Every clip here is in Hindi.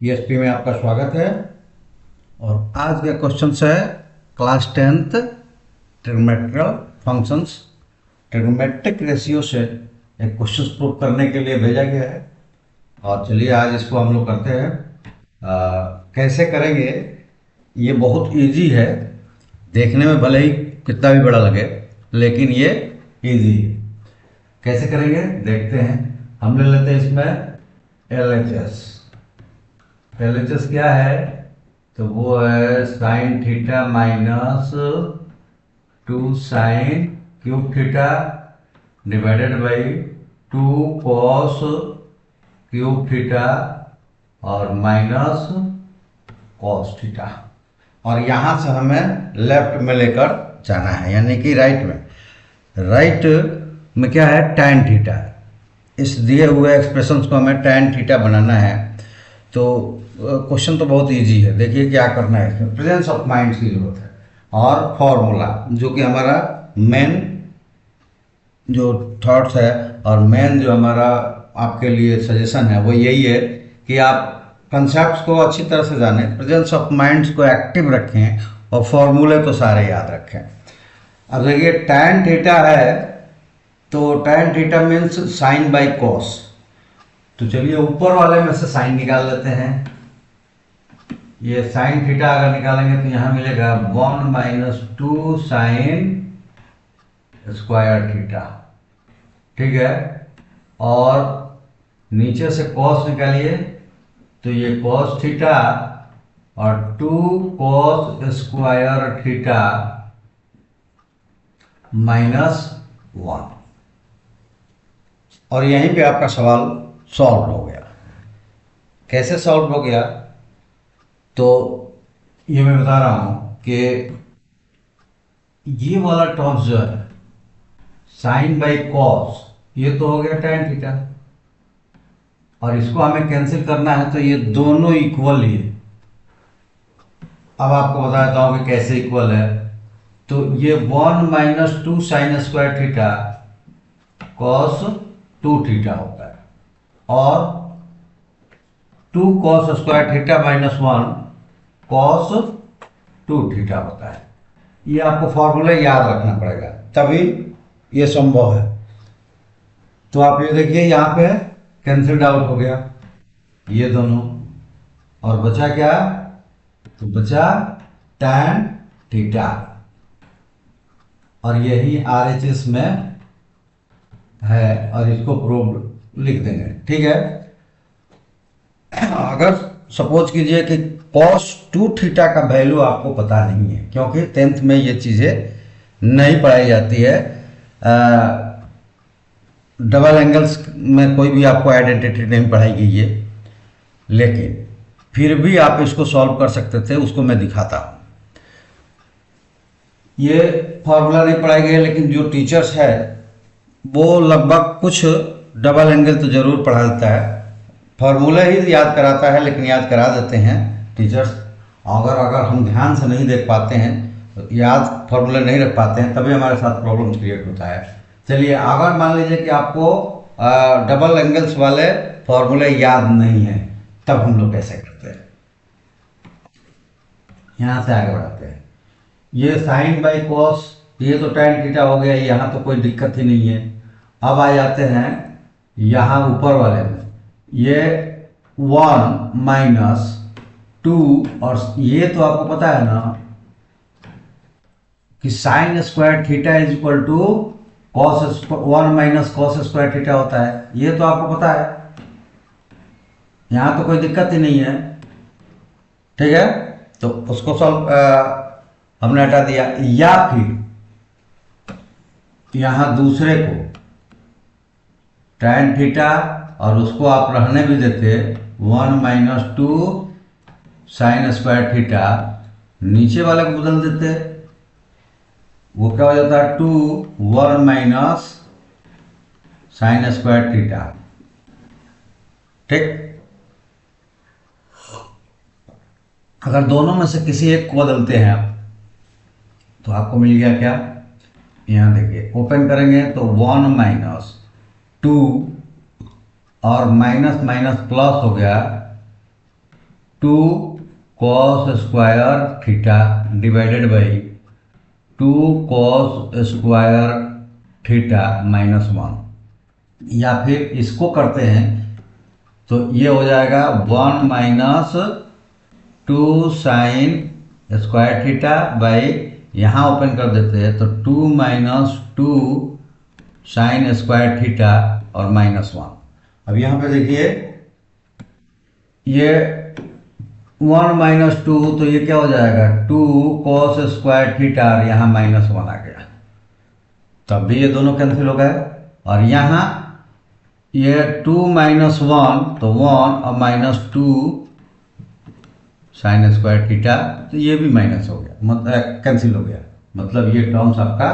ईएसपी में आपका स्वागत है। और आज का क्वेश्चन है class 10th trigonometrical functions trigonometric ratio से एक क्वेश्चन प्रूव करने के लिए भेजा गया है। और चलिए आज इसको हम लोग करते हैं। कैसे करेंगे, ये बहुत इजी है। देखने में भले ही कितना भी बड़ा लगे लेकिन ये इजी है। कैसे करेंगे देखते हैं। हम ले लेते हैं इसमें LHS। LHS क्या है, तो वो है sine theta minus 2 sine cube theta divided by 2 cos cube theta और माइनस कॉस थीटा। और यहाँ से हमें लेफ्ट में लेकर जाना है, यानी कि राइट में क्या है, tan थीटा। इस दिए हुए एक्सप्रेशंस को हमें tan थीटा बनाना है। तो क्वेश्चन तो बहुत इजी है। देखिए क्या करना है, इसमें प्रेजेंस ऑफ माइंड की जरूरत है और फॉर्मूला जो कि हमारा मेन जो थॉट्स है और मेन जो हमारा आपके लिए सजेशन है वो यही है कि आप कंसेप्ट्स को अच्छी तरह से जानें, प्रेजेंस ऑफ माइंड्स को एक्टिव रखें और फॉर्मूले तो सारे याद रखें। अब देखिए tan थीटा है तो tan theta means sign by cos. तो चलिए ऊपर वाले में से साइन निकाल लेते हैं। ये साइन थीटा अगर निकालेंगे तो यहाँ मिलेगा 1 माइनस 2 साइन स्क्वायर थीटा, ठीक है। और नीचे से कॉस निकालिए तो ये कॉस थीटा और 2 कॉस स्क्वायर थीटा माइनस 1। और यहीं पे आपका सवाल सॉल्व हो गया। कैसे सॉल्व हो गया, तो ये मैं बता रहा हूं कि ये वाला टर्म्स जो है साइन बाई कॉस, ये तो हो गया tan थीटा और इसको हमें कैंसिल करना है तो ये दोनों इक्वल ही है। अब आपको बताता हूं कि कैसे इक्वल है। तो ये 1 minus 2 sign square theta cos 2 theta होता है और 2 cos square theta minus 1 cos 2 theta होता है। ये आपको फॉर्मूला याद रखना पड़ेगा तभी ये संभव है। तो आप ये देखिए यहाँ पे कैंसिल्ड आउट हो गया ये दोनों और बचा क्या, तो बचा tan थीटा और यही RHS में है और इसको प्रूव लिख देंगे, ठीक है। अगर सपोज कीजिए कि cos 2 थीटा का वैल्यू आपको पता नहीं है, क्योंकि 10th में ये चीज़ें नहीं पढ़ाई जाती है। डबल एंगल्स में कोई भी आपको आइडेंटिटी नहीं पढ़ाई गई है, लेकिन फिर भी आप इसको सॉल्व कर सकते थे, उसको मैं दिखाता हूँ। ये फॉर्मूला नहीं पढ़ाई गई है लेकिन जो टीचर्स है वो लगभग कुछ डबल एंगल तो जरूर पढ़ा देता है। फॉर्मूला ही याद कराता है लेकिन याद करा देते हैं टीचर्स। अगर हम ध्यान से नहीं देख पाते हैं, याद फॉर्मूला नहीं रख पाते हैं, तभी हमारे साथ प्रॉब्लम क्रिएट होता है। चलिए अगर मान लीजिए कि आपको डबल एंगल्स वाले फॉर्मूले याद नहीं है, तब हम लोग कैसे करते हैं। यहाँ से आगे बढ़ाते हैं। ये साइन बाई कॉस, ये तो tan थीटा हो गया, यहाँ तो कोई दिक्कत ही नहीं है। अब आ जाते हैं यहाँ ऊपर वाले में, ये 1 माइनस 2 और ये तो आपको पता है ना कि sine square theta is equal to cos 1 minus cos square theta होता है, ये तो आपको पता है। यहाँ तो कोई दिक्कत ही नहीं है, ठीक है। तो उसको सॉल्व हमने हटा दिया। या फिर यहाँ दूसरे को tan थीटा और उसको आप रहने भी देते 1 माइनस 2 साइन स्क्वायर थीटा, नीचे वाले को बदल देते, वो क्या हो जाता है 2 1 माइनस साइन स्क्वायर थीटा, ठीक। अगर दोनों में से किसी एक को बदलते हैं आप तो आपको मिल गया क्या, यहाँ देखिए ओपन करेंगे तो 1 माइनस 2 और माइनस माइनस प्लस हो गया 2 cos square theta divided by 2 cos square theta -1, या फिर इसको करते हैं तो ये हो जाएगा 1 minus 2 sign square theta by, यहाँ ओपन कर देते हैं तो 2 माइनस 2 साइन स्क्वायर थीटा और -1। अब यहाँ पे देखिए ये 1 माइनस 2, तो ये क्या हो जाएगा 2 cos स्क्वायर थीटा और यहाँ -1 आ गया, तब भी ये दोनों कैंसिल हो गए। और यहाँ ये 2 माइनस 1 तो 1 और -2 साइन स्क्वायर थीटा, तो ये भी माइनस हो गया, मतलब कैंसिल हो गया, मतलब ये टर्म्स आपका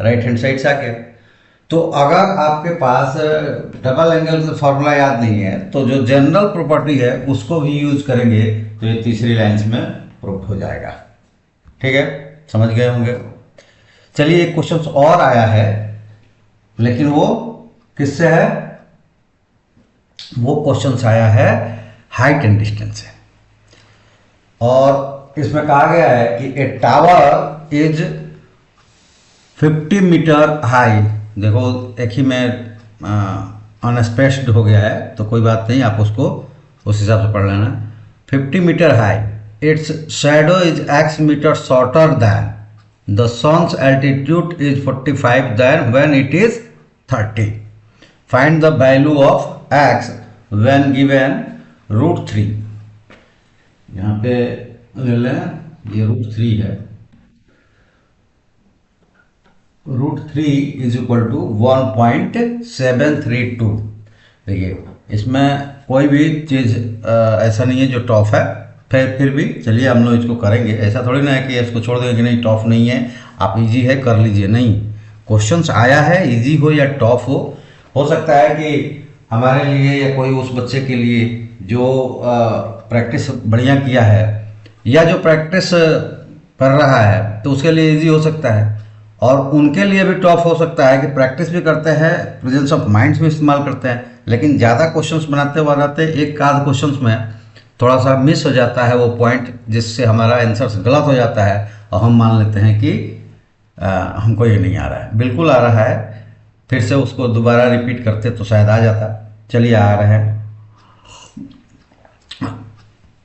राइट हैंड साइड से आ गया। तो अगर आपके पास डबल एंगल का फॉर्मूला याद नहीं है तो जो जनरल प्रॉपर्टी है उसको भी यूज करेंगे तो ये तीसरी लाइन्स में प्रूफ हो जाएगा। ठीक है, समझ गए होंगे। चलिए एक क्वेश्चन और आया है, लेकिन वो किससे है, वो क्वेश्चन आया है हाइट एंड डिस्टेंस से, और इसमें कहा गया है कि a tower is 50 metre high. देखो एक ही में अनस्पेस्ड हो गया है तो कोई बात नहीं, आप उसको उस हिसाब से पढ़ लेना। 50 metre high, its shadow is x metre shorter than the sun's altitude is 45 than when it is 30। Find the value of x when given √3। यहाँ पे ले लें, ये √3 है, √3 इज इक्वल टू 1.732। देखिए इसमें कोई भी चीज़ ऐसा नहीं है जो टॉफ है, फिर भी चलिए हम लोग इसको करेंगे। ऐसा थोड़ी ना है कि इसको छोड़ देंगे कि नहीं टॉफ नहीं है, आप इजी है कर लीजिए, नहीं, क्वेश्चंस आया है इजी हो या टॉफ हो सकता है कि हमारे लिए या कोई उस बच्चे के लिए जो प्रैक्टिस बढ़िया किया है या जो प्रैक्टिस कर रहा है तो उसके लिए इजी हो सकता है, और उनके लिए भी टफ हो सकता है कि प्रैक्टिस भी करते हैं, प्रेजेंस ऑफ माइंड्स भी इस्तेमाल करते हैं, लेकिन ज़्यादा क्वेश्चंस बनाते एक आध क्वेश्चंस में थोड़ा सा मिस हो जाता है वो पॉइंट, जिससे हमारा आंसर गलत हो जाता है और हम मान लेते हैं कि हमको ये नहीं आ रहा है। बिल्कुल आ रहा है, फिर से उसको दोबारा रिपीट करते तो शायद आ जाता। चलिए आ रहे हैं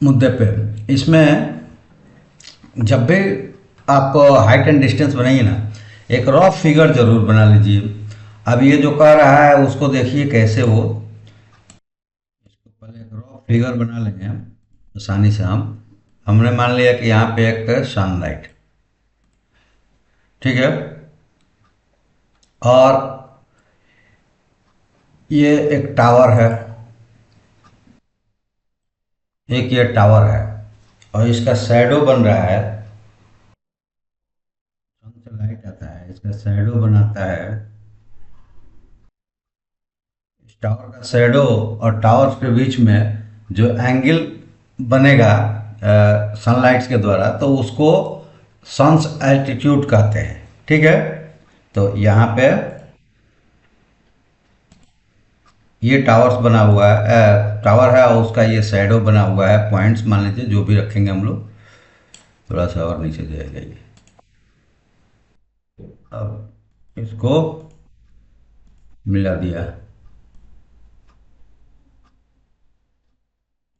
मुद्दे पे। इसमें जब भी आप हाइट एंड डिस्टेंस बनाइए ना, एक रफ फिगर जरूर बना लीजिए। अब ये जो कह रहा है उसको देखिए कैसे वो, इसको पहले एक रफ फिगर बना लेंगे हम आसानी से। हमने मान लिया कि यहाँ पे एक सनलाइट, ठीक है, और ये एक टावर है, एक ये टावर है, और इसका शैडो बन रहा है, सन से लाइट आता है, इसका शैडो बनाता है। इस टावर का शैडो और टावर के बीच में जो एंगल बनेगा सनलाइट के द्वारा, तो उसको सन्स एल्टीट्यूड कहते हैं। ठीक है, तो यहाँ पे ये टावर्स बना हुआ है, टावर है और उसका ये शैडो बना हुआ है, पॉइंट्स मान लीजिए जो भी रखेंगे हम लोग, थोड़ा सा और नीचे जाएगा ये। अब इसको मिला दिया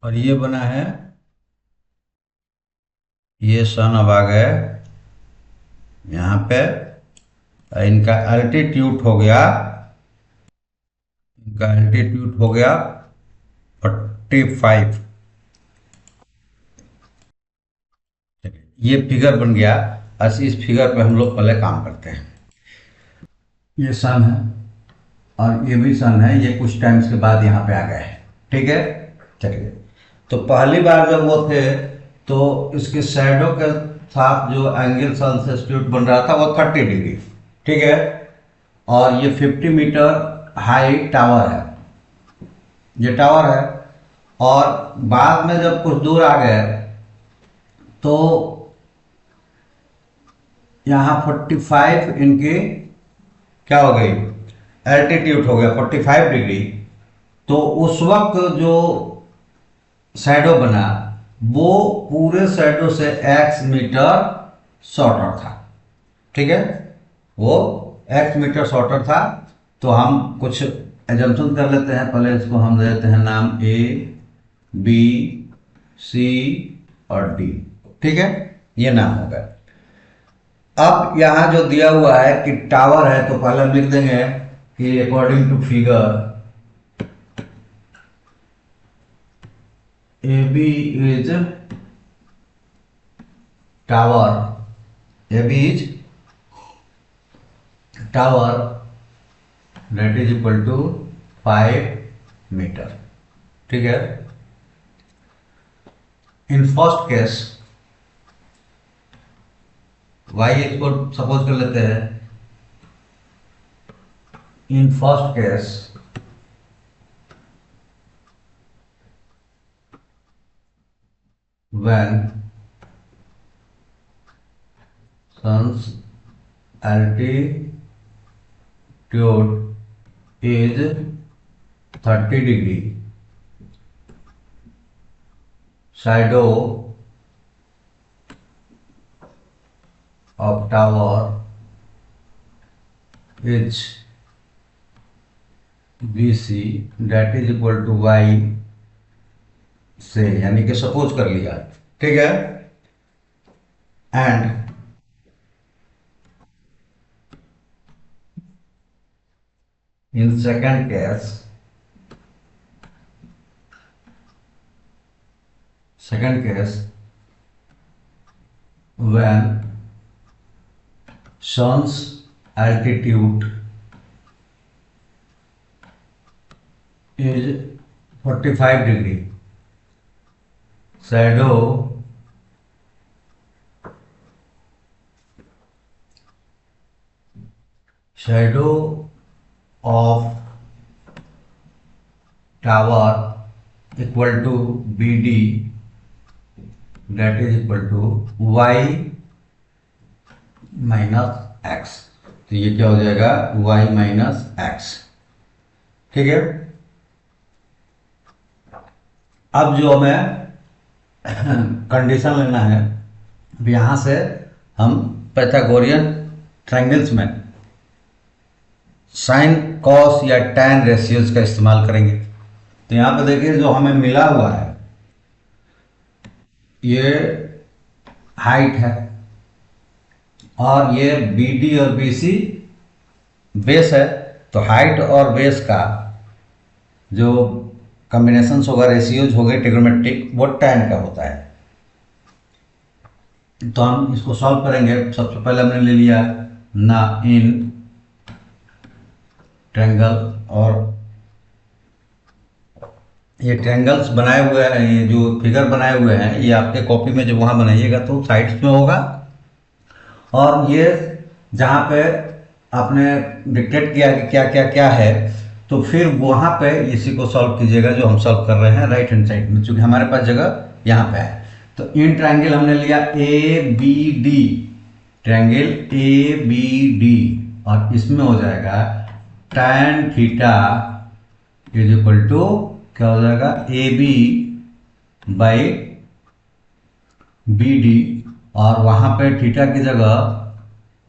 और ये बना है, ये सन अब आ गए यहाँ पे, इनका एल्टीट्यूड हो गया, इनका एल्टीट्यूड हो गया 45। ये फिगर बन गया। बस इस फिगर पे हम लोग पहले काम करते हैं। ये सन है और ये भी सन है, ये कुछ टाइम्स के बाद यहाँ पे आ गए। ठीक है, चलिए, तो पहली बार जब वो थे तो इसके शैडो के साथ जो एंगल सन से स्ट्यूट बन रहा था वो 30 डिग्री। ठीक है, और ये 50 मीटर हाई टावर है, ये टावर है, और बाद में जब कुछ दूर आ गए तो यहाँ 45 इनकी क्या हो गई, एल्टीट्यूड हो गया 45 डिग्री। तो उस वक्त जो शैडो बना वो पूरे शैडो से x मीटर शॉर्टर था। ठीक है, वो x मीटर शॉर्टर था। तो हम कुछ एजम्पशन कर लेते हैं। पहले इसको हम दे देते हैं नाम A, B, C और D। ठीक है, ये नाम हो गया। अब यहां जो दिया हुआ है कि टावर है, तो पहले हम लिख देंगे कि according to figure AB is tower, AB is tower that is equal to 5 metre. ठीक है, इन फर्स्ट केस y को सपोज कर लेते हैं। In first case when sun's altitude is 30 degree, shadow of tower is BC that is equal to y से, यानी कि सपोज कर लिया। ठीक है, and in second case, when sun's altitude is 45 degree, shadow of tower equal to BD that is equal to y minus x. तो ये क्या हो जाएगा, y माइनस एक्स। ठीक है, अब जो हमें कंडीशन लेना है, अब यहां से हम पाइथागोरियन ट्रायंगल्स में साइन, कॉस या टैन रेशियोज का इस्तेमाल करेंगे। तो यहां पे देखिए जो हमें मिला हुआ है, ये हाइट है और ये BD और BC बेस है। तो हाइट और बेस का जो कॉम्बिनेशन होगा, रेशियोज हो गए ट्रिग्नोमेट्रिक, वो टैन का होता है। तो हम इसको सॉल्व करेंगे। सबसे पहले हमने ले लिया ना इन ट्रायंगल, और ये ट्रायंगल्स बनाए हुए हैं, ये जो फिगर बनाए हुए हैं, ये आपके कॉपी में जब वहां बनाइएगा तो साइड्स में होगा। और ये जहाँ पे आपने डिक्टेट किया कि क्या क्या क्या है, तो फिर वहाँ पे इसी को सॉल्व कीजिएगा जो हम सॉल्व कर रहे हैं राइट हैंड साइड में, क्योंकि हमारे पास जगह यहाँ पे है। तो इन ट्रायंगल हमने लिया ABD, ट्रायंगल ABD, और इसमें हो जाएगा tan theta is equal to क्या हो जाएगा, AB बाई BD, और वहां पे थीटा की जगह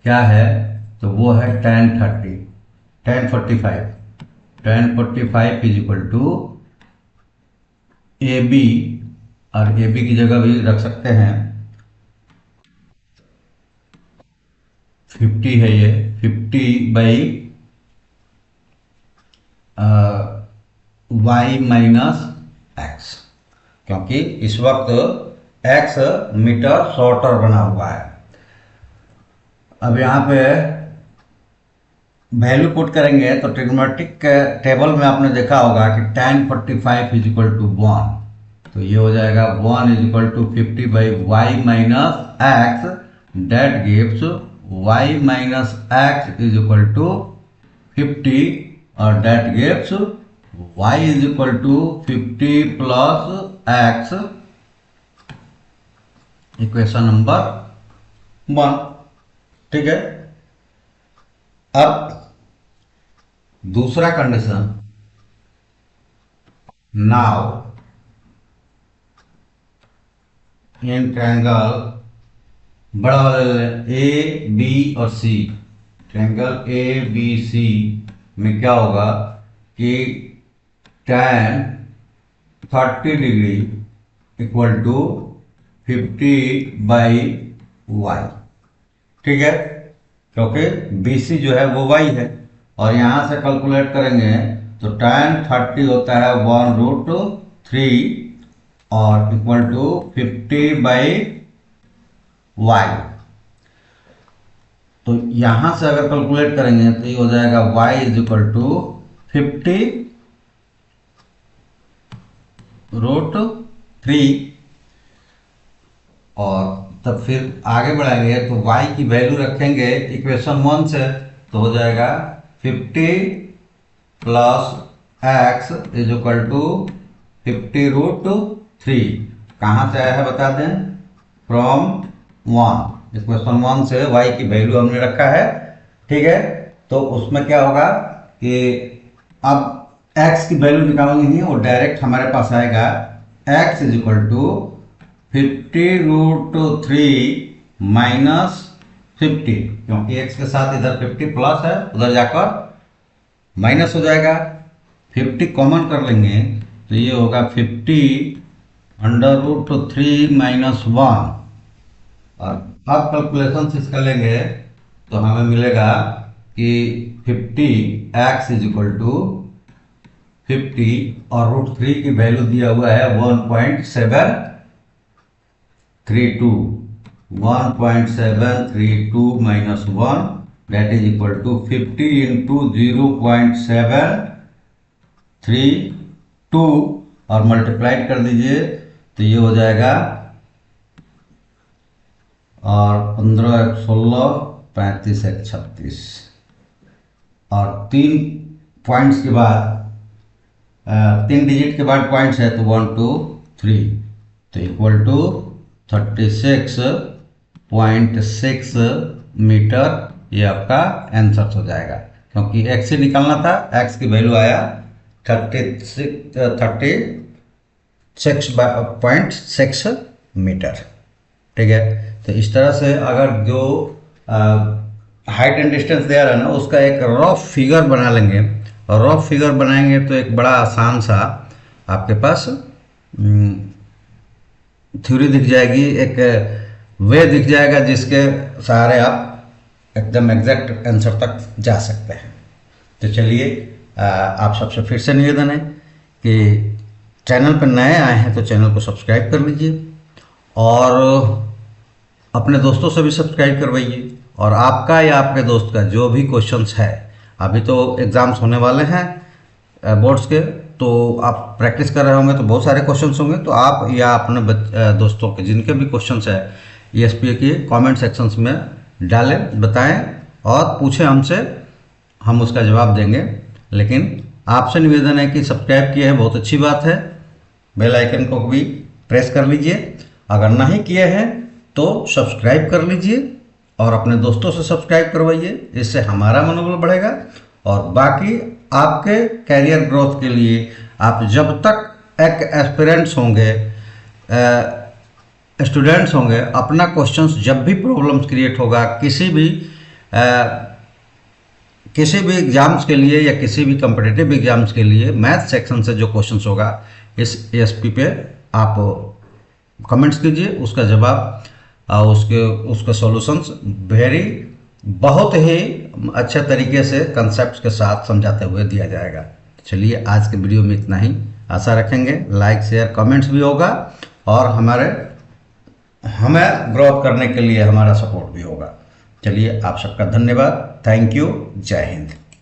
क्या है, तो वो है tan 45 is equal to AB, और AB की जगह भी रख सकते हैं 50 है, ये 50 बाई y माइनस एक्स, क्योंकि इस वक्त x मीटर शॉर्टर बना हुआ है। अब यहाँ पे वैल्यू पुट करेंगे तो ट्रिग्नोमेट्रिक टेबल में आपने देखा होगा कि tan 45 इज इक्वल टू 1, तो ये हो जाएगा 1 is equal to 50 by y minus x, that gives y minus x is equal to 50, और that gives y is equal to 50 plus x, equation number 1। ठीक है, अब दूसरा कंडीशन, नाउ इन ट्रायंगल बड़ा वाला ए बी और सी, ट्रायंगल ए बी सी में क्या होगा कि tan 30 degree equal to 50/y, ठीक है, क्योंकि BC जो है वो y है और यहाँ से कैलकुलेट करेंगे तो tan 30 होता है 1√3 और इक्वल टू 50/y। तो यहाँ से अगर कैलकुलेट करेंगे तो ये हो जाएगा y इज इक्वल टू 50√3 और तब फिर आगे बढ़ाएंगे तो y की वैल्यू रखेंगे इक्वेशन 1 से, तो हो जाएगा 50 plus x is equal to 50√3। कहाँ से आया है बता दें, फ्रॉम 1, इक्वेशन 1 से y की वैल्यू हमने रखा है, ठीक है। तो उसमें क्या होगा कि अब x की वैल्यू निकालनी है, वो डायरेक्ट हमारे पास आएगा x is equal to 50√3 minus 50, क्योंकि x के साथ इधर 50 प्लस है, उधर जाकर माइनस हो जाएगा। 50 कॉमन कर लेंगे तो ये होगा 50√3 माइनस 1 और अब कैलकुलेशन इसका लेंगे तो हमें मिलेगा कि 50x इज इक्वल टू 50 और √3 की वैल्यू दिया हुआ है 1.732 minus 1 that is equal to 50 into 0.732 और मल्टीप्लाइड कर दीजिए तो ये हो जाएगा और 15 1 16 35 1 36 और 3 पॉइंट्स के बाद 3 डिजिट के बाद पॉइंट्स है तो 1 2 3 तो इक्वल टू 36.6 मीटर, ये आपका आंसर हो जाएगा, क्योंकि x से निकालना था, x की वैल्यू आया 36.6 मीटर, ठीक है। तो इस तरह से अगर जो हाइट एंड डिस्टेंस दे रहा है ना उसका एक रफ फिगर बना लेंगे और रफ फिगर बनाएंगे तो एक बड़ा आसान सा आपके पास थ्योरी दिख जाएगी, एक वे दिख जाएगा जिसके सहारे आप एकदम एग्जैक्ट आंसर तक जा सकते हैं। तो चलिए आप सबसे फिर से निवेदन है कि चैनल पर नए आए हैं तो चैनल को सब्सक्राइब कर लीजिए और अपने दोस्तों से भी सब्सक्राइब करवाइए और आपका या आपके दोस्त का जो भी क्वेश्चंस है, अभी तो एग्ज़ाम्स होने वाले हैं बोर्ड्स के, तो आप प्रैक्टिस कर रहे होंगे तो बहुत सारे क्वेश्चंस होंगे, तो आप या अपने दोस्तों के जिनके भी क्वेश्चंस है ESPA के कमेंट सेक्शंस में डालें, बताएं और पूछें हमसे, हम उसका जवाब देंगे। लेकिन आपसे निवेदन है कि सब्सक्राइब किए हैं बहुत अच्छी बात है, बेल आइकन को भी प्रेस कर लीजिए, अगर नहीं किए हैं तो सब्सक्राइब कर लीजिए और अपने दोस्तों से सब्सक्राइब करवाइए, इससे हमारा मनोबल बढ़ेगा और बाकी आपके कैरियर ग्रोथ के लिए आप जब तक एक एस्पिरेंट्स होंगे, स्टूडेंट्स होंगे, अपना क्वेश्चंस जब भी प्रॉब्लम्स क्रिएट होगा किसी भी एग्जाम्स के लिए या किसी भी कम्पिटिटिव एग्जाम्स के लिए, मैथ सेक्शन से जो क्वेश्चंस होगा इस ESP पे आप कमेंट्स कीजिए, उसका जवाब उसके सॉल्यूशंस बहुत ही अच्छे तरीके से कंसेप्ट्स के साथ समझाते हुए दिया जाएगा। चलिए आज के वीडियो में इतना ही, आशा रखेंगे लाइक शेयर कमेंट्स भी होगा और हमें ग्रोथ करने के लिए हमारा सपोर्ट भी होगा। चलिए आप सबका धन्यवाद, थैंक यू, जय हिंद।